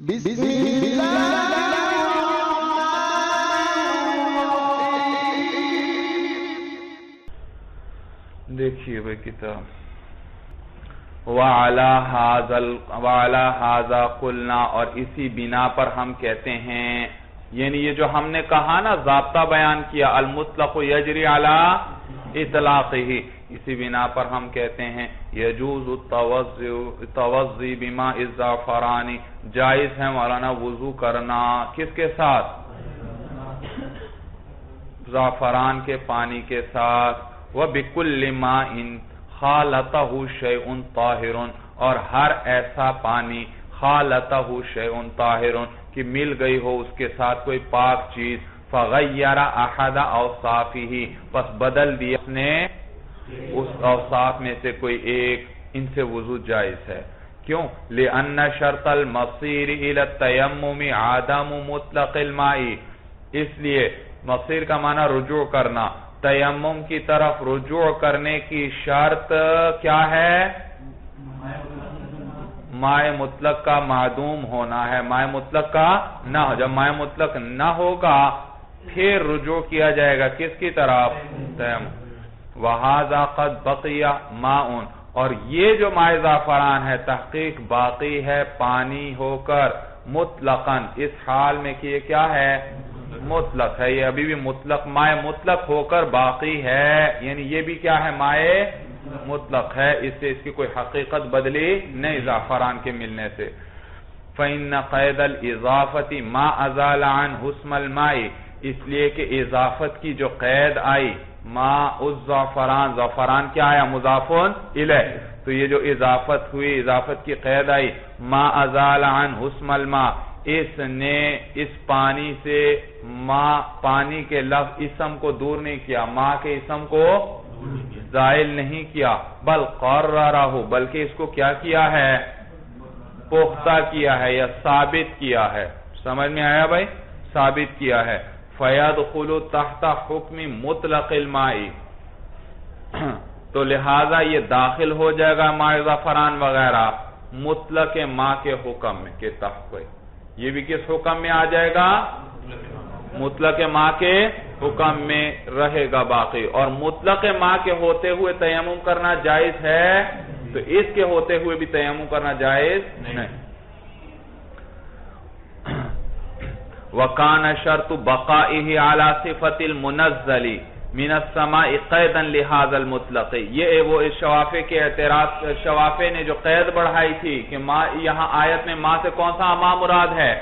بسم اللہ دیکھیے بھائی کتاب وَعَلَى هَذَا قُلْنَا اور اسی بنا پر ہم کہتے ہیں، یعنی یہ جو ہم نے کہا نا ضابطہ بیان کیا المطلق یجری علی اطلاقہ، اسی بنا پر ہم کہتے ہیں یجوز التوضی بماء الزعفران، جائز ہے مولانا وضو کرنا کس کے ساتھ؟ زعفران کے پانی کے ساتھ، وَبِكُلِّ مَاءٍ خَالَطَهُ شَيْءٌ طَاهِرٌ اور ہر ایسا پانی خالطہ شیء طاہر کہ مل گئی ہو اس کے ساتھ کوئی پاک چیز، فغیر احد اوصافہ پس بدل دیا اس نے اس اوصاف میں سے کوئی ایک، ان سے وضو جائز ہے۔ کیوں؟ لأن شرط المصیر الى التیمم عدم مطلق الماء، اس لیے مصیر کا معنی رجوع کرنا، تیمم کی طرف رجوع کرنے کی شرط کیا ہے؟ ماء مطلق کا معدوم ہونا ہے، ماء مطلق کا نہ ہو، جب ماء مطلق نہ ہوگا پھر رجوع کیا جائے گا کس کی طرف؟ تیمم۔ وَهَذَا قَدْ بَقِيَ مَاءٌ اور یہ جو ماء زعفران ہے تحقیق باقی ہے پانی ہو کر مطلقاً، اس حال میں کہ یہ کیا ہے؟ مطلق ہے، یہ ابھی بھی مطلق ماء مطلق ہو کر باقی ہے، یعنی یہ بھی کیا ہے؟ ماء مطلق ہے، اس سے اس کی کوئی حقیقت بدلی نہیں زعفران کے ملنے سے۔ فَإِنَّ قَيْدَ الْإِضَافَةِ مَا أَزَالَ عَنْهُ اسْمَ الْمَاءِ، اس لیے کہ اضافت کی جو قید آئی ما اس زعفران کیا آیا؟ مضافون الیہ، تو یہ جو اضافت ہوئی، اضافت کی قید آئی ما أَزَالَ عَنْهُ اسْمَ الْمَاءِ، اس نے اس پانی سے ما پانی کے لفظ اسم کو دور نہیں کیا، ما کے اسم کو زائل نہیں کیا، بل قررہ بلکہ اس کو کیا کیا ہے؟ پختہ کیا ہے یا ثابت کیا ہے۔ سمجھ میں آیا بھائی؟ ثابت کیا ہے۔ فَيَدْخُلُ تَحْتَ حُکْمِ مُطْلَقِ الْمَاءِ، تو لہذا یہ داخل ہو جائے گا ماء زعفران وغیرہ مطلق ماء کے حکم میں کے تحت، یہ بھی کس حکم میں آ جائے گا؟ مطلق ماء کے حکم میں رہے گا باقی، اور مطلق ماء کے ہوتے ہوئے تیمم کرنا جائز ہے تو اس کے ہوتے ہوئے بھی تیمم کرنا جائز نہیں۔ وَكَانَ شَرْطُ بَقَائِهِ عَلَى صِفَةِ الْمُنَزَّلِ مِنَ السَّمَاءِ قَيْدًا لِهَذَا الْمُطْلَقِ، یہ وہ شوافے کے اعتراض، شوافے نے جو قید بڑھائی تھی کہ ماء یہاں آیت میں ماء سے کون سا ماء مراد ہے؟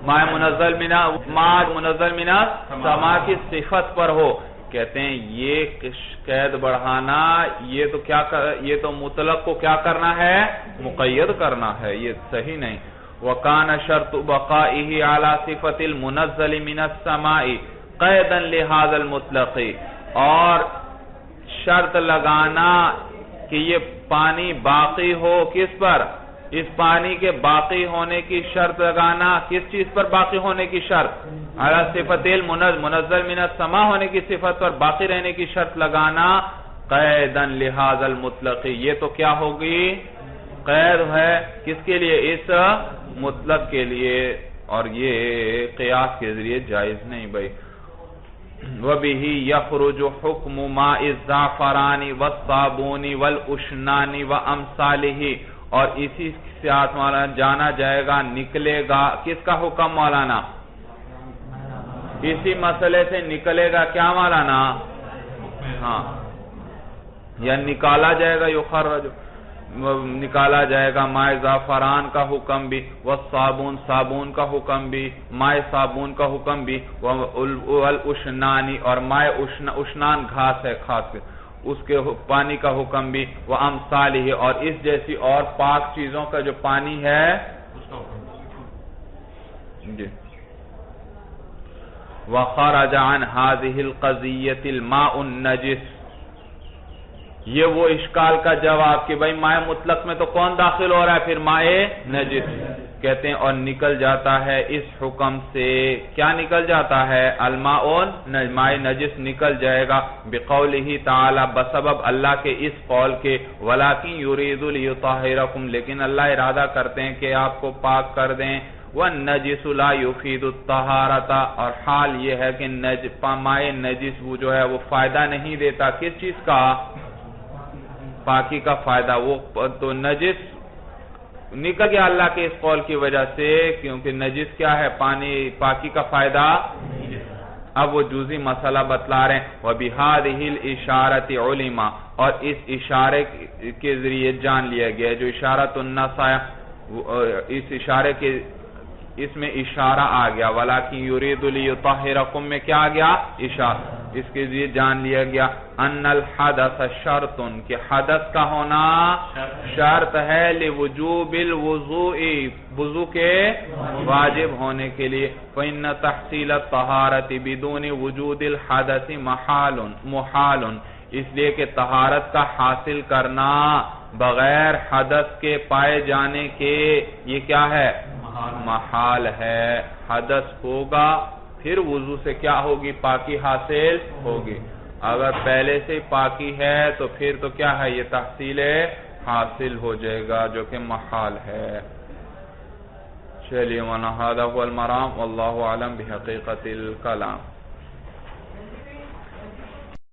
ماء منزل من السماء کی صفت پر ہو، کہتے ہیں یہ قید بڑھانا یہ تو کیا یہ تو مطلق کو کیا کرنا ہے؟ مقید کرنا ہے، یہ صحیح نہیں۔ وَكَانَ شَرْطُ بَقَائِهِ عَلَى صِفَةِ الْمُنَزَّلِ مِنَ السَّمَاءِ قَيْدًا لِهَذَا الْمُطْلَقِ، اور شرط لگانا کہ یہ پانی باقی ہو کس پر؟ اس پانی کے باقی ہونے کی شرط لگانا، کس چیز پر باقی ہونے کی شرط؟ عَلَى صِفَةِ الْمُنَزَّلِ مِنَ السَّمَاء ہونے کی صفت پر باقی رہنے کی شرط لگانا قَيْدًا لِهَذَا الْمُطْلَقِ، یہ تو کیا ہوگی؟ قید ہے کس کے لیے؟ اس مطلق کے لیے، اور یہ قیاس کے ذریعے جائز نہیں بھائی۔ وَبِهِ يَخْرُجُ حُكْمُ مَاءِ الزَّعْفَرَانِ وَالصَّابُونِ وَالْأُشْنَانِ وَأَمْثَالِهِ، اور اسی ساتھ مولانا جانا جائے گا نکلے گا کس کا حکم مولانا؟ اسی مسئلے سے نکلے گا کیا مولانا؟ ہاں، یا نکالا جائے گا یخرج، نکالا جائے گا ماء زعفران کا حکم بھی، والصابون صابون کا حکم بھی، ماء صابون کا حکم بھی، والاشنانی اور ماء اشنان گھاس ہے خاص کے اس کے پانی کا حکم بھی، وامثالہ اور اس جیسی اور پاک چیزوں کا جو پانی ہے جی۔ وخرج عن هذه القضیة الماء النجس، یہ وہ اشکال کا جواب کہ بھئی ماء مطلق میں تو کون داخل ہو رہا ہے پھر ماء نجس، کہتے ہیں اور نکل جاتا ہے اس حکم سے، کیا نکل جاتا ہے؟ الماء ماء نجس نکل جائے گا بقولہ تعالی، بسبب اللہ کے اس قول کے، ولیکن یرید لیطہرکم، لیکن اللہ ارادہ کرتے ہیں کہ آپ کو پاک کر دیں، والنجس لا یفید الطہارۃ، اور حال یہ ہے کہ ماء نجس وہ جو ہے وہ فائدہ نہیں دیتا، کس چیز کا؟ پاکی کا فائدہ، وہ تو نجس نکل گیا اللہ کے اس قول کی وجہ سے، کیونکہ نجس کیا ہے؟ پانی، پاکی کا فائدہ۔ اب وہ جزئی مسئلہ بتلا رہے ہیں، وَبِهَذِهِ الْإِشَارَةِ عُلِمَ، اور اس اشارے کے ذریعے جان لیا گیا ہے، جو اشارۃ النص ہے، اس اشارے کے اس میں اشارہ آ گیا، وَلَكِنْ يُرِيدُ لِيُطَهِّرَكُم میں کیا آ گیا؟ اشارہ، اس کے ذریعے جان لیا گیا ان الحدث شرط، کہ حدث کا ہونا شرط ہے، لوجوب الوضوء، وضو کے واجب ہونے کے لیے، فإن تحصیل الطہارۃ بدون وجود الحدث محال، اس لیے کہ طہارت کا حاصل کرنا بغیر حدث کے پائے جانے کے یہ کیا ہے؟ محال ہے۔ حدث ہوگا پھر وضو سے کیا ہوگی؟ پاکی حاصل ہوگی، اگر پہلے سے پاکی ہے تو پھر تو کیا ہے؟ یہ تحصیل حاصل ہو جائے گا، جو کہ محال ہے۔ چلیے، وَنَهَذَا هُوَ الْمَرَامُ وَاللَّهُ أَعْلَمُ بِحَقِيقَةِ الْكَلَامِ۔